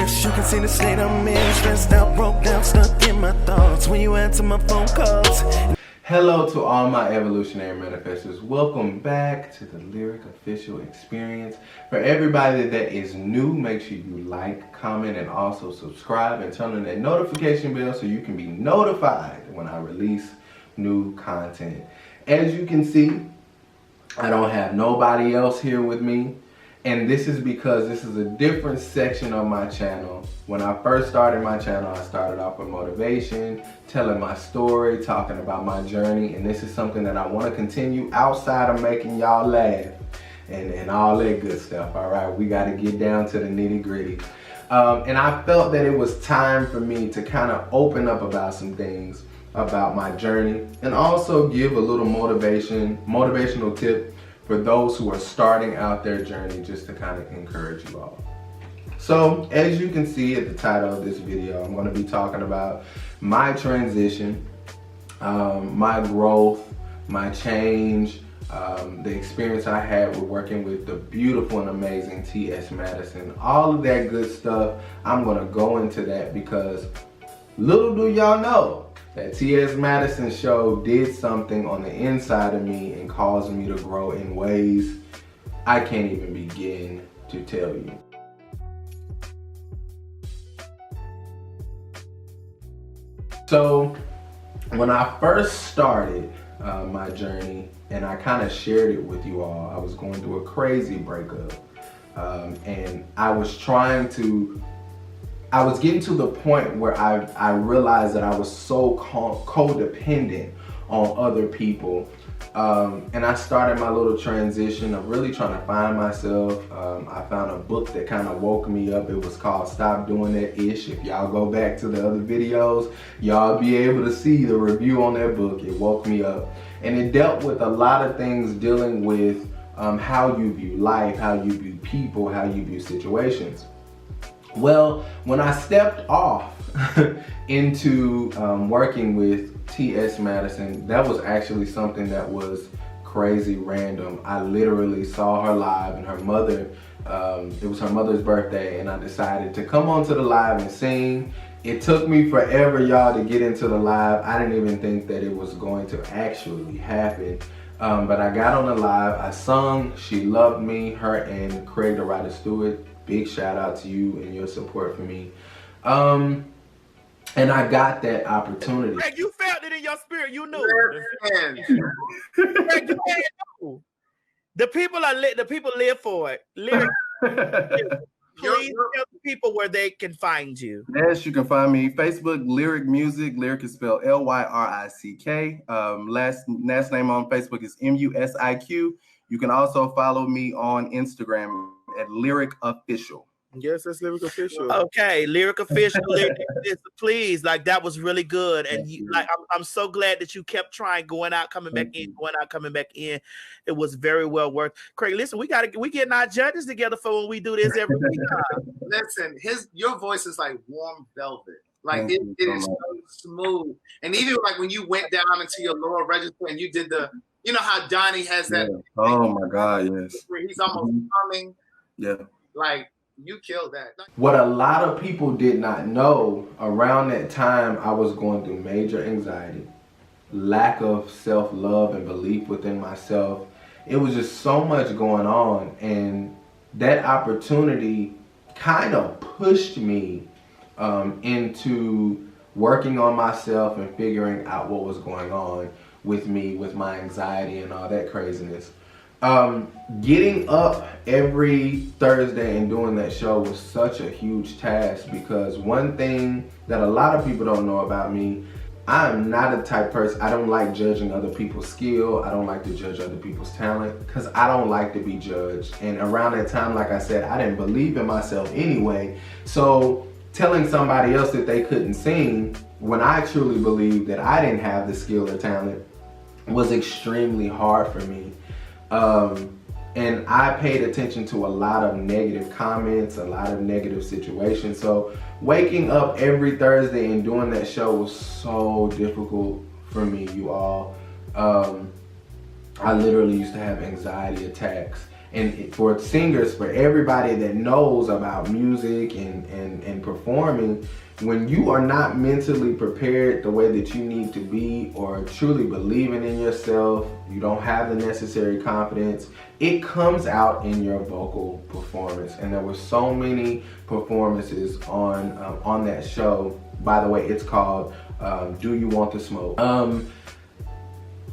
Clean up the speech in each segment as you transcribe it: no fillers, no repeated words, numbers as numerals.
As you can see the state I'm in, stressed out, broke down, stuck in my thoughts when you answer my phone calls. Hello to all my evolutionary manifestors. Welcome back to the Lyric Official Experience. For everybody that is new, make sure you like, comment, and also subscribe and turn on that notification bell so you can be notified when I release new content. As you can see, I don't have nobody else here with me. And this is because this is a different section of my channel. When I first started my channel, I started off with motivation, telling my story, talking about my journey, and this is something that I want to continue outside of making y'all laugh and all that good stuff. All right, we got to get down to the nitty gritty. And I felt that it was time for me to kind of open up about some things about my journey and also give a little motivational tip for those who are starting out their journey, just to kind of encourage you all. So as you can see at the title of this video, I'm going to be talking about my transition, my growth, my change, the experience I had with working with the beautiful and amazing T.S. Madison, all of that good stuff. I'm going to go into that because little do y'all know that T.S. Madison show did something on the inside of me and caused me to grow in ways I can't even begin to tell you. So when I first started my journey, and I kind of shared it with you all, I was going through a crazy breakup, and I was getting to the point where I realized that I was so codependent on other people. And I started my little transition of really trying to find myself. I found a book that kind of woke me up. It was called Stop Doing That Ish. If y'all go back to the other videos, y'all be able to see the review on that book. It woke me up. And it dealt with a lot of things dealing with how you view life, how you view people, how you view situations. Well, when I stepped off into working with T.S. Madison, that was actually something that was crazy random. I literally saw her live, and her mother, it was her mother's birthday, and I decided to come onto the live and sing. It took me forever, y'all, to get into the live. I didn't even think that it was going to actually happen. But I got on the live, I sung, she loved me, her and CRAIGTHEWRITERSTEWART. Big shout out to you and your support for me. And I got that opportunity. Craig, you felt it in your spirit. You knew. Craig, you knew. The people live for it. Lyric. Please tell the people where they can find you. Yes, you can find me Facebook, Lyrick Music. Lyrick is spelled L-Y-R-I-C-K. Last name on Facebook is MUSIQ. You can also follow me on Instagram at Lyric Official. Yes, that's Lyric Official. Okay, Lyric Official. Please, like that was really good, and I'm so glad that you kept trying, going out, coming back in, going out, coming back in. It was very well worth. Craig, listen, we getting our judges together for when we do this every week. Listen, your voice is like warm velvet. Like it is so smooth, and even like when you went down into your lower register and you did the, you know how Donnie has that. Yeah. Oh my God, yes. Where he's almost humming. Yeah. Like, you killed that. What a lot of people did not know, around that time I was going through major anxiety, lack of self-love and belief within myself. It was just so much going on, and that opportunity kind of pushed me into working on myself and figuring out what was going on with me, with my anxiety and all that craziness. Getting up every Thursday and doing that show was such a huge task, because one thing that a lot of people don't know about me, I'm not a type person, I don't like judging other people's skill. I don't like to judge other people's talent, because I don't like to be judged. And around that time, like I said, I didn't believe in myself anyway. So telling somebody else that they couldn't sing when I truly believed that I didn't have the skill or talent was extremely hard for me. And I paid attention to a lot of negative comments, a lot of negative situations. So waking up every Thursday and doing that show was so difficult for me, you all. I literally used to have anxiety attacks. And for singers, for everybody that knows about music and performing, when you are not mentally prepared the way that you need to be, or truly believing in yourself, you don't have the necessary confidence, it comes out in your vocal performance. And there were so many performances on that show. By the way, it's called Do You Want to Smoke?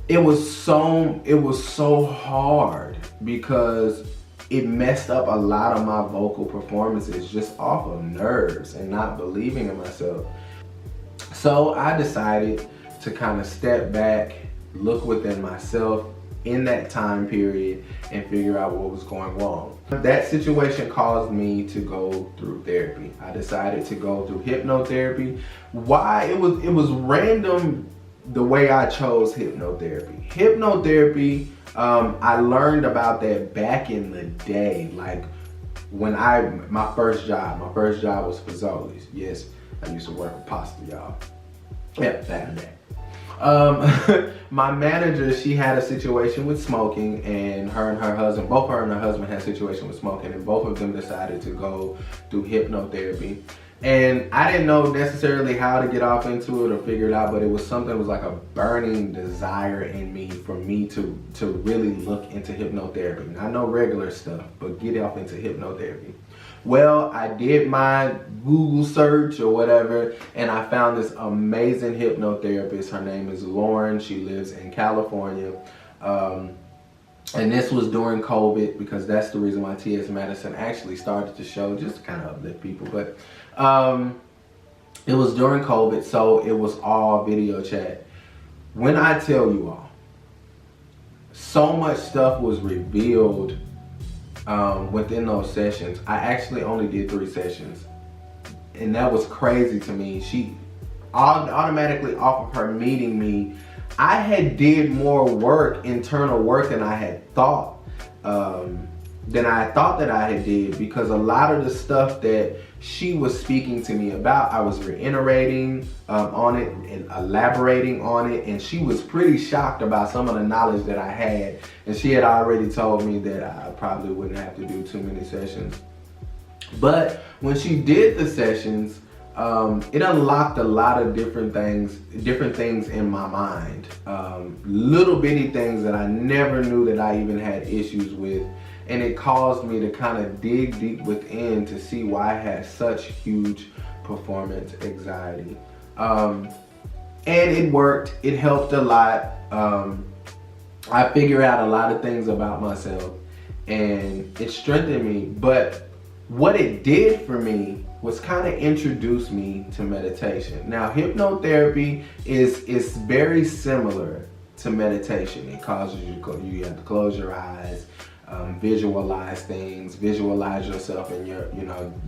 It was so hard because it messed up a lot of my vocal performances just off of nerves and not believing in myself. So I decided to kind of step back, look within myself in that time period, and figure out what was going wrong. That situation caused me to go through therapy. I decided to go through hypnotherapy. Why? It was random the way I chose hypnotherapy. Hypnotherapy, I learned about that back in the day, like when my first job was Fazoli's. Yes, I used to work for Pasta, y'all. Yeah, back in the day. My manager, she had a situation with smoking, and her and her husband had a situation with smoking, and both of them decided to go through hypnotherapy. And I didn't know necessarily how to get off into it or figure it out, but it was something that was like a burning desire in me for me to really look into hypnotherapy. Not no regular stuff, but get off into hypnotherapy. Well, I did my Google search or whatever, and I found this amazing hypnotherapist. Her name is Lauren. She lives in California. And this was during COVID, because that's the reason why T.S. Madison actually started the show, just to kind of uplift people. But it was during COVID, so it was all video chat. When I tell you all, so much stuff was revealed within those sessions. I actually only did 3 sessions, and that was crazy to me. She automatically, off of her meeting me, I had did more work, internal work, than I had thought, that I had did, because a lot of the stuff that she was speaking to me about, I was reiterating on it and elaborating on it, and she was pretty shocked about some of the knowledge that I had, and she had already told me that I probably wouldn't have to do too many sessions. But when she did the sessions, it unlocked a lot of different things in my mind, little bitty things that I never knew that I even had issues with, and it caused me to kind of dig deep within to see why I had such huge performance anxiety. And it worked. It helped a lot. I figured out a lot of things about myself, and it strengthened me. But what it did for me was kind of introduce me to meditation. Now, hypnotherapy is very similar to meditation. It causes you have to close your eyes, visualize things, visualize yourself in your,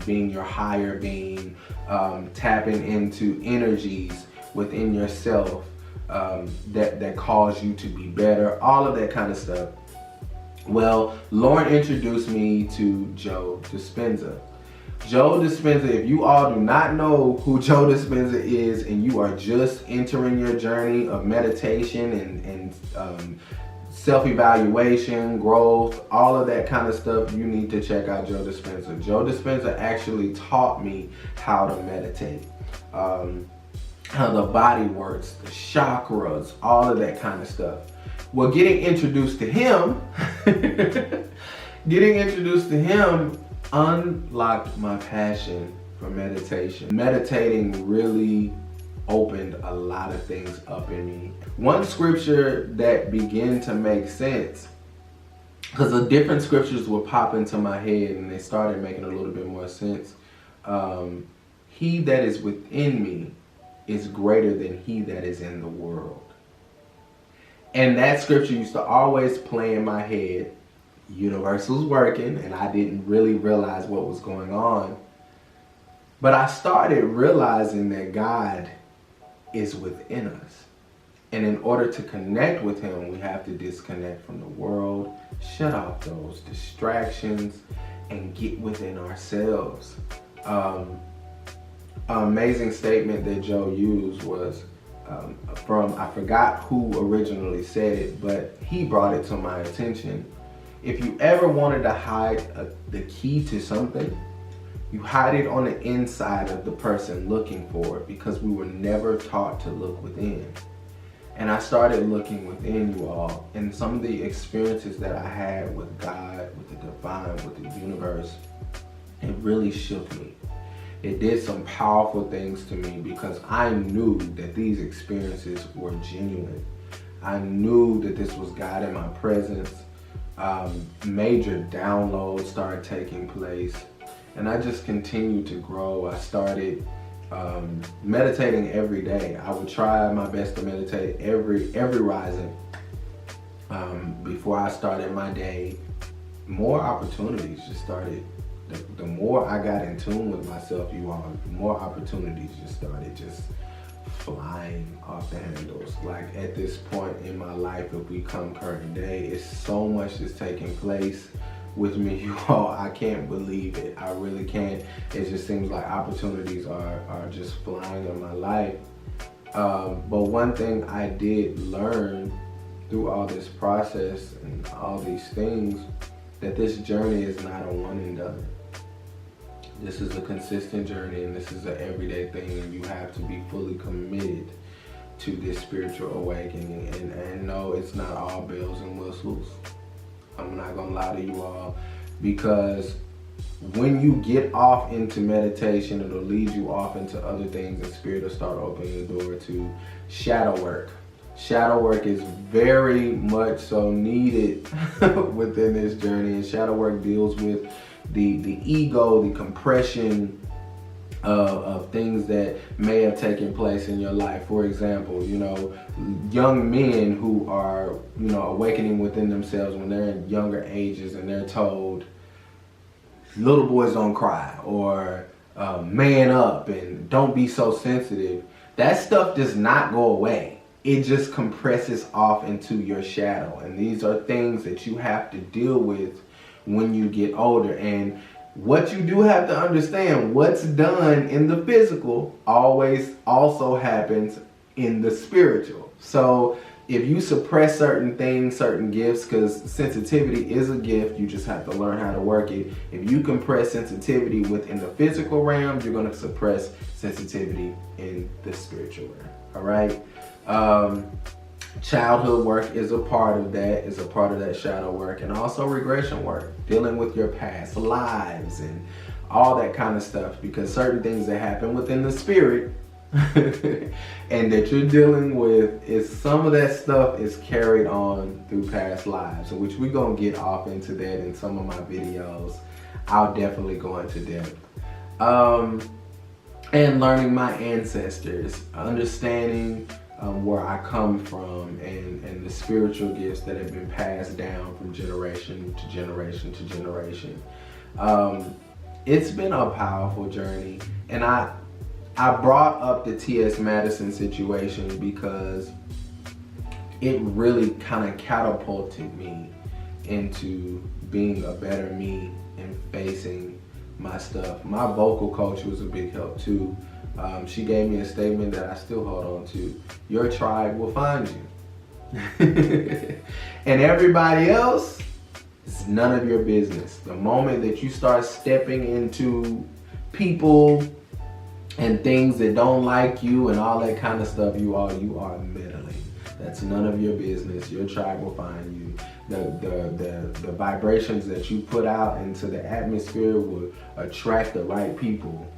being your higher being, tapping into energies within yourself that cause you to be better, all of that kind of stuff. Well, Lauren introduced me to Joe Dispenza. Joe Dispenza, if you all do not know who Joe Dispenza is, and you are just entering your journey of meditation and self-evaluation, growth, all of that kind of stuff, you need to check out Joe Dispenza. Joe Dispenza actually taught me how to meditate, how the body works, the chakras, all of that kind of stuff. Well, getting introduced to him, unlocked my passion for meditation. Meditating really opened a lot of things up in me. One scripture that began to make sense, because the different scriptures would pop into my head and they started making a little bit more sense. He that is within me is greater than he that is in the world. And that scripture used to always play in my head. Universal's working, and I didn't really realize what was going on. But I started realizing that God is within us. And in order to connect with him, we have to disconnect from the world, shut off those distractions, and get within ourselves. An amazing statement that Joe used was from, I forgot who originally said it, but he brought it to my attention. if you ever wanted to hide the key to something, you hide it on the inside of the person looking for it, because we were never taught to look within. And I started looking within, you all, and some of the experiences that I had with God, with the divine, with the universe, it really shook me. It did some powerful things to me, because I knew that these experiences were genuine. I knew that this was God in my presence. Major downloads started taking place, and I just continued to grow. I started meditating every day. I would try my best to meditate every rising. Before I started my day, more opportunities just started. The more I got in tune with myself, you all, the more opportunities just started just flying off the handles. Like at this point in my life, if we come current day, it's so much that's taking place with me, you all. I can't believe it. I really can't. It just seems like opportunities are just flying in my life. But one thing I did learn through all this process and all these things, that this journey is not a one and done. This is a consistent journey, and this is an everyday thing, and you have to be fully committed to this spiritual awakening. And no, it's not all bells and whistles. I'm not gonna lie to you all, because when you get off into meditation, it'll lead you off into other things, and Spirit will start opening the door to shadow work. Shadow work is very much so needed within this journey, and shadow work deals with the ego, the compression of things that may have taken place in your life. For example, you know, young men who are, you know, awakening within themselves when they're in younger ages, and they're told, little boys don't cry, or man up, and don't be so sensitive. That stuff does not go away. It just compresses off into your shadow. And these are things that you have to deal with when you get older. And what you do have to understand, what's done in the physical always also happens in the spiritual. So if you suppress certain things, certain gifts, because sensitivity is a gift, you just have to learn how to work it. If you compress sensitivity within the physical realm, you're going to suppress sensitivity in the spiritual realm. All right. Childhood work is a part of that, is a part of that shadow work, and also regression work, dealing with your past lives and all that kind of stuff, because certain things that happen within the spirit and that you're dealing with, is some of that stuff is carried on through past lives, which we're going to get off into that in some of my videos. I'll definitely go into depth. And learning my ancestors, understanding where I come from, and the spiritual gifts that have been passed down from generation to generation to generation. It's been a powerful journey, and I brought up the T.S. Madison situation because it really kind of catapulted me into being a better me and facing my stuff. My vocal coach was a big help too. She gave me a statement that I still hold on to. Your tribe will find you. And everybody else, it's none of your business. The moment that you start stepping into people and things that don't like you and all that kind of stuff, you are meddling. That's none of your business. Your tribe will find you. The vibrations that you put out into the atmosphere will attract the right people.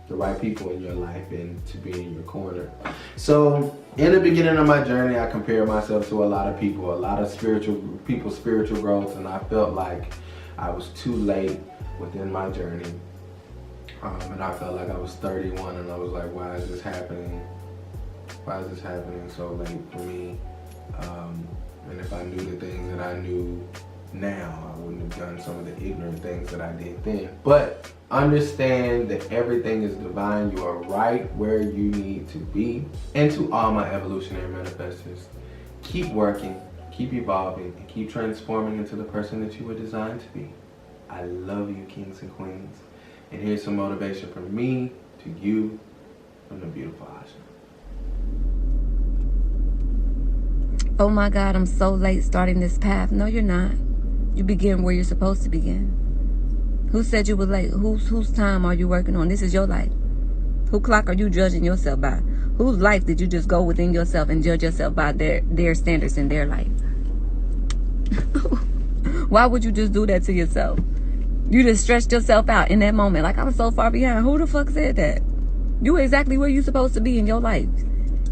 The right people in your life and to be in your corner. So in the beginning of my journey, I compared myself to a lot of people, a lot of spiritual growth, and I felt like I was too late within my journey. And I felt like I was 31, and I was like, why is this happening? Why is this happening so late for me? And if I knew the things that I knew now, I wouldn't have done some of the ignorant things that I did then. But understand that everything is divine. You are right where you need to be. And to all my evolutionary manifestors, keep working, keep evolving, and keep transforming into the person that you were designed to be. I love you, kings and queens. And here's some motivation from me to you, from the beautiful Asha. Oh my God, I'm so late starting this path. No, you're not. You begin where you're supposed to begin. Who said you were late? Whose time are you working on? This is your life. Who clock are you judging yourself by? Whose life did you just go within yourself and judge yourself by their standards in their life? Why would you just do that to yourself? You just stretched yourself out in that moment. Like, I was so far behind. Who the fuck said that? You are exactly where you're supposed to be in your life.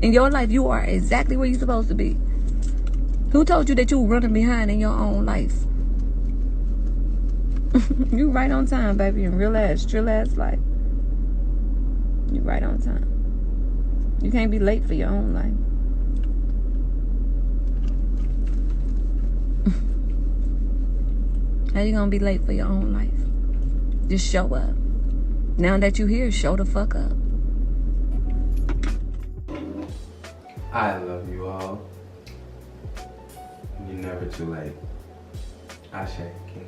In your life, you are exactly where you're supposed to be. Who told you that you were running behind in your own life? You right on time, baby, in real ass, trill ass life. You right on time. You can't be late for your own life. How you gonna be late for your own life? Just show up. Now that you here, show the fuck up. I love you all. You're never too late. Ashe, King.